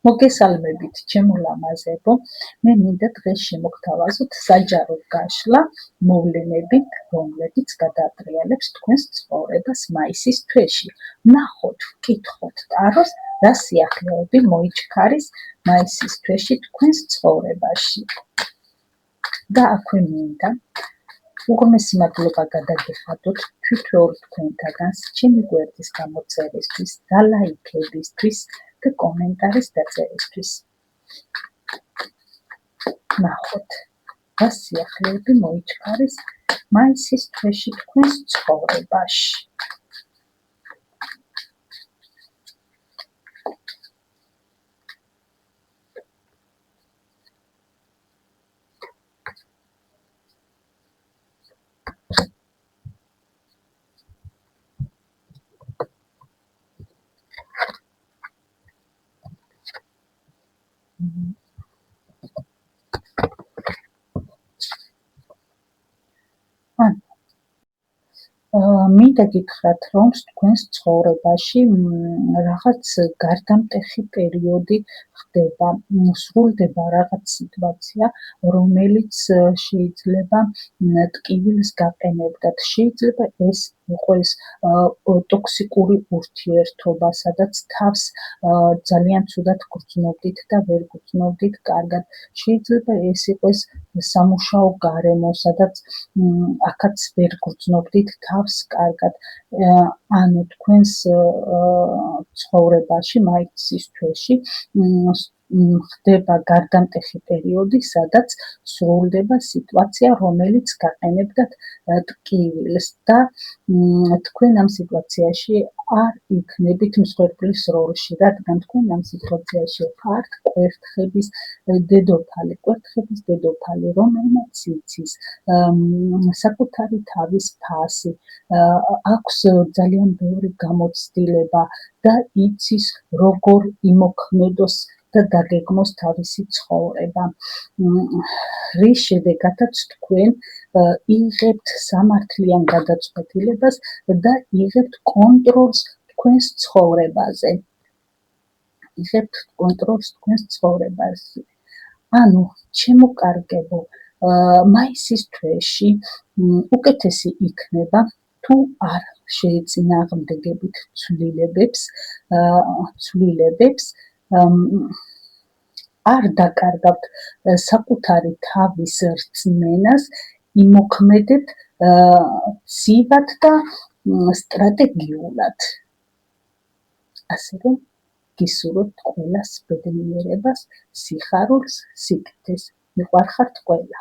მოგესალმებით, ჩემო ლამაზებო, მე მინდა დღეს შემოგთავაზოთ საჯარო გაშლა მოვლენებით, რომლებიც გადაატრიალებს თქვენს ცხოვრებას მაისის თვეში. ნახოთ, ვკითხოთ ტაროს, რა სიახლეები მოიჩქარის მაისის თვეში თქვენს ცხოვრებაში. და აქვე მინდა უღრმესი მადლობა გადაგიხადოთ თითოეულ თქვენთაგანს ჩემი გვერდის გამოწერისთვის და ლაიქებისთვის და კომენტარის დაწერისთვის. ნახოთ, რა სიახლეები მოიჩქარის მაისის თვეში თქვენს ცხოვრებაში. მინდა გითხრათ, რომ თქვენს ცხოვრებაში რაღაც გარდამტეხი პერიოდი ხდება, სრულდება რაღაც სიტუაცია, რომელიც შეიძლება ტკივილს გაყენებდათ. შეიძლება ეს იყოს ტოქსიკური ურთიერთობა, სადაც თავს ძალიან ცუდად გრძნობდით და ვერ გრძნობდით კარგად. შეიძლება ეს იყოს სამუშაო გარემო, სადაც აქაც ვერ გრძნობდით თავს კარგად. ანუ თქვენს ცხოვრებაში მაისის თვეში ხდება გარდამტეხი პერიოდი, სადაც სრულდება სიტუაცია, რომელიც გაყენებდათ ტკივილს და თქვენ ამ სიტუაციაში არ იქნებით მსხვერპლის როლში, რადგან თქვენ ამ სიტუაციაში ხართ კვერთხების დედოფალი, რომელმაც იცის საკუთარი თავის ფასი, აქვს ძალიან ბევრი გამოცდილება და იცის როგორ იმოქმედოს და დაგეგმოს თავისი ცხოვრება. რის შედეგადაც თქვენ იღებთ სამართლიან გადაწყვეტილებას და იღებთ კონტროლს თქვენს ცხოვრებაზე. ანუ, ჩემო კარგებო, მაისის თვეში უკეთესი იქნება, თუ არ შეეწინააღმდეგებით ცვლილებებს, არ დაკარგავთ საკუთარი თავის რწმენას, იმოქმედებთ ცივად და სტრატეგიულად. ასე რომ, გისურვებთ ყველას ბედნიერებას, სიხარულს, სიკეთეს. მიყვარხართ ყველა.